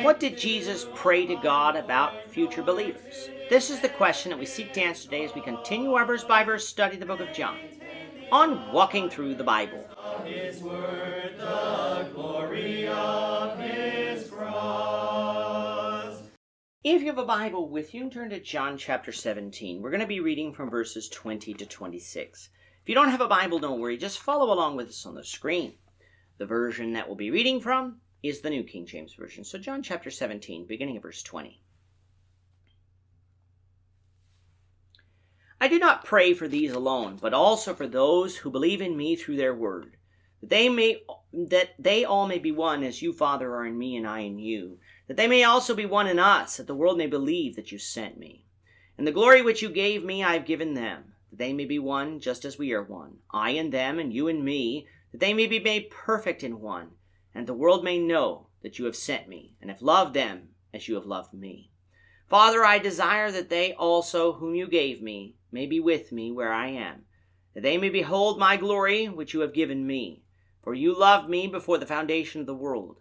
What did Jesus pray to God about future believers? This is the question that we seek to answer today as we continue our verse-by-verse study of the book of John on Walking Through the Bible. His word, the glory of His cross. If you have a Bible with you, turn to John chapter 17. We're going to be reading from verses 20 to 26. If you don't have a Bible, don't worry. Just follow along with us on the screen. The version that we'll be reading from is the New King James Version. So John chapter 17, beginning of verse 20. I do not pray for these alone, but also for those who believe in me through their word, that they all may be one, as you, Father, are in me and I in you, that they may also be one in us, that the world may believe that you sent me. And the glory which you gave me I have given them, that they may be one, just as we are one, I in them and you in me, that they may be made perfect in one, and the world may know that you have sent me, and have loved them as you have loved me. Father, I desire that they also, whom you gave me, may be with me where I am, that they may behold my glory which you have given me. For you loved me before the foundation of the world.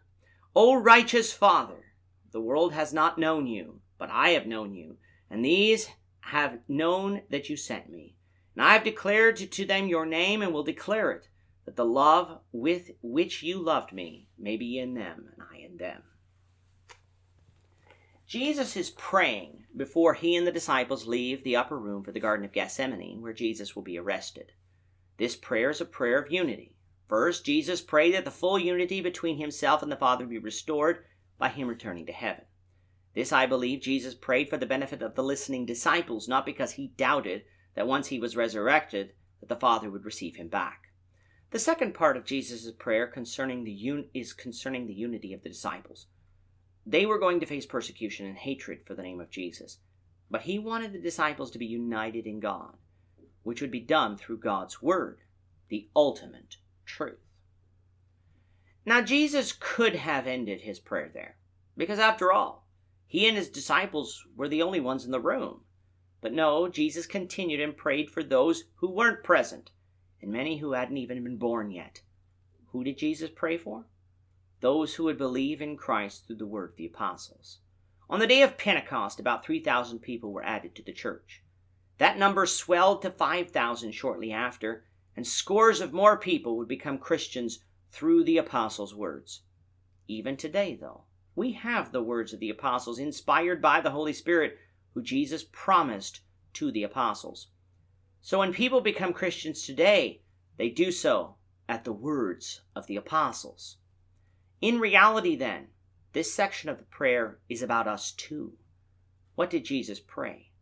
O righteous Father, the world has not known you, but I have known you, and these have known that you sent me. And I have declared to them your name, and will declare it, that the love with which you loved me may be in them, and I in them. Jesus is praying before he and the disciples leave the upper room for the Garden of Gethsemane, where Jesus will be arrested. This prayer is a prayer of unity. First, Jesus prayed that the full unity between himself and the Father be restored by him returning to heaven. This, I believe, Jesus prayed for the benefit of the listening disciples, not because he doubted that once he was resurrected, that the Father would receive him back. The second part of Jesus' prayer concerning the unity of the disciples. They were going to face persecution and hatred for the name of Jesus, but he wanted the disciples to be united in God, which would be done through God's word, the ultimate truth. Now, Jesus could have ended his prayer there, because after all, he and his disciples were the only ones in the room. But no, Jesus continued and prayed for those who weren't present, and many who hadn't even been born yet. Who did Jesus pray for? Those who would believe in Christ through the word of the apostles. On the day of Pentecost, about 3,000 people were added to the church. That number swelled to 5,000 shortly after, and scores of more people would become Christians through the apostles' words. Even today, though, we have the words of the apostles inspired by the Holy Spirit, who Jesus promised to the apostles. So when people become Christians today, they do so at the words of the apostles. In reality, then, this section of the prayer is about us too. What did Jesus pray?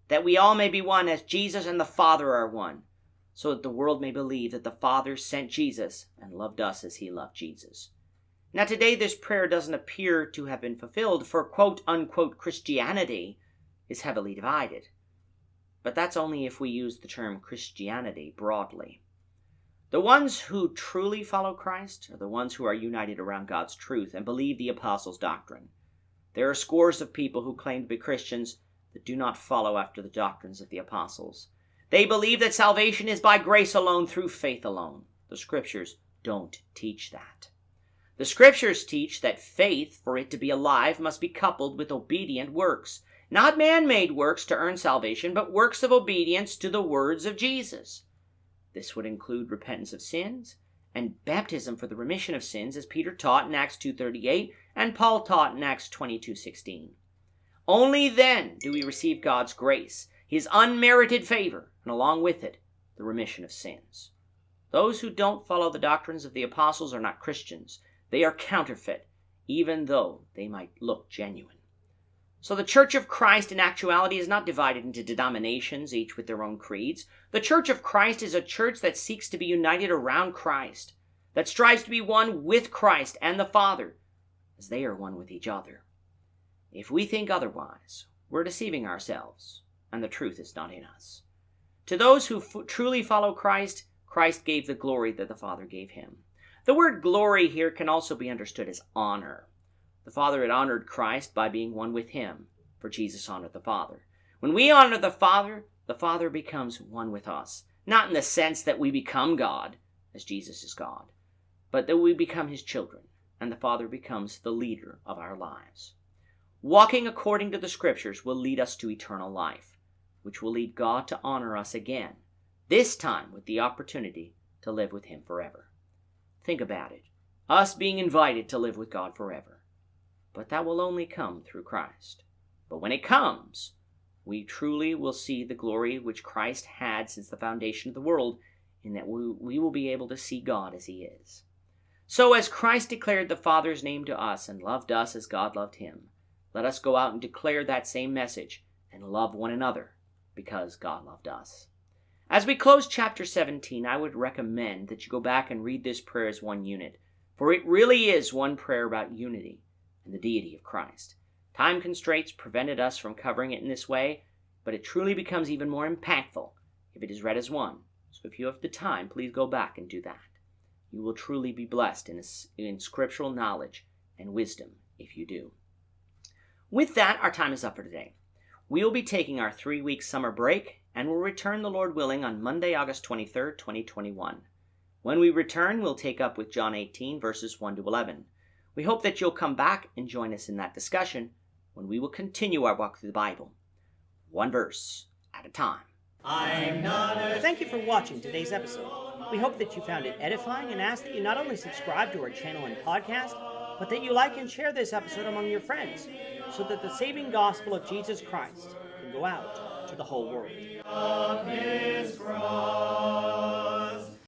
That we all may be one as Jesus and the Father are one, so that the world may believe that the Father sent Jesus and loved us as he loved Jesus. Now today this prayer doesn't appear to have been fulfilled, for quote-unquote Christianity is heavily divided. But that's only if we use the term Christianity broadly. The ones who truly follow Christ are the ones who are united around God's truth and believe the apostles' doctrine. There are scores of people who claim to be Christians that do not follow after the doctrines of the apostles. They believe that salvation is by grace alone, through faith alone. The Scriptures don't teach that. The Scriptures teach that faith, for it to be alive, must be coupled with obedient works. Not man-made works to earn salvation, but works of obedience to the words of Jesus. This would include repentance of sins and baptism for the remission of sins, as Peter taught in Acts 2:38 and Paul taught in Acts 22:16. Only then do we receive God's grace, his unmerited favor, and along with it, the remission of sins. Those who don't follow the doctrines of the apostles are not Christians. They are counterfeit, even though they might look genuine. So the Church of Christ in actuality is not divided into denominations, each with their own creeds. The Church of Christ is a church that seeks to be united around Christ, that strives to be one with Christ and the Father, as they are one with each other. If we think otherwise, we're deceiving ourselves, and the truth is not in us. To those who truly follow Christ, Christ gave the glory that the Father gave him. The word glory here can also be understood as honor. The Father had honored Christ by being one with him, for Jesus honored the Father. When we honor the Father becomes one with us, not in the sense that we become God, as Jesus is God, but that we become his children, and the Father becomes the leader of our lives. Walking according to the Scriptures will lead us to eternal life, which will lead God to honor us again, this time with the opportunity to live with Him forever. Think about it, us being invited to live with God forever. But that will only come through Christ. But when it comes, we truly will see the glory which Christ had since the foundation of the world, in that we will be able to see God as He is. So as Christ declared the Father's name to us and loved us as God loved Him, let us go out and declare that same message and love one another because God loved us. As we close chapter 17, I would recommend that you go back and read this prayer as one unit, for it really is one prayer about unity and the deity of Christ. Time constraints prevented us from covering it in this way, but it truly becomes even more impactful if it is read as one. So if you have the time, please go back and do that. You will truly be blessed in scriptural knowledge and wisdom if you do. With that, our time is up for today. We will be taking our 3-week summer break and will return, the Lord willing, on Monday, August 23rd, 2021. When we return, we'll take up with John 18, verses 1 to 11. We hope that you'll come back and join us in that discussion when we will continue our walk through the Bible, one verse at a time. Thank you for watching today's episode. We hope that you found it edifying and ask that you not only subscribe to our channel and podcast, but that you like and share this episode among your friends, so that the saving gospel of Jesus Christ can go out to the whole world. Of His cross.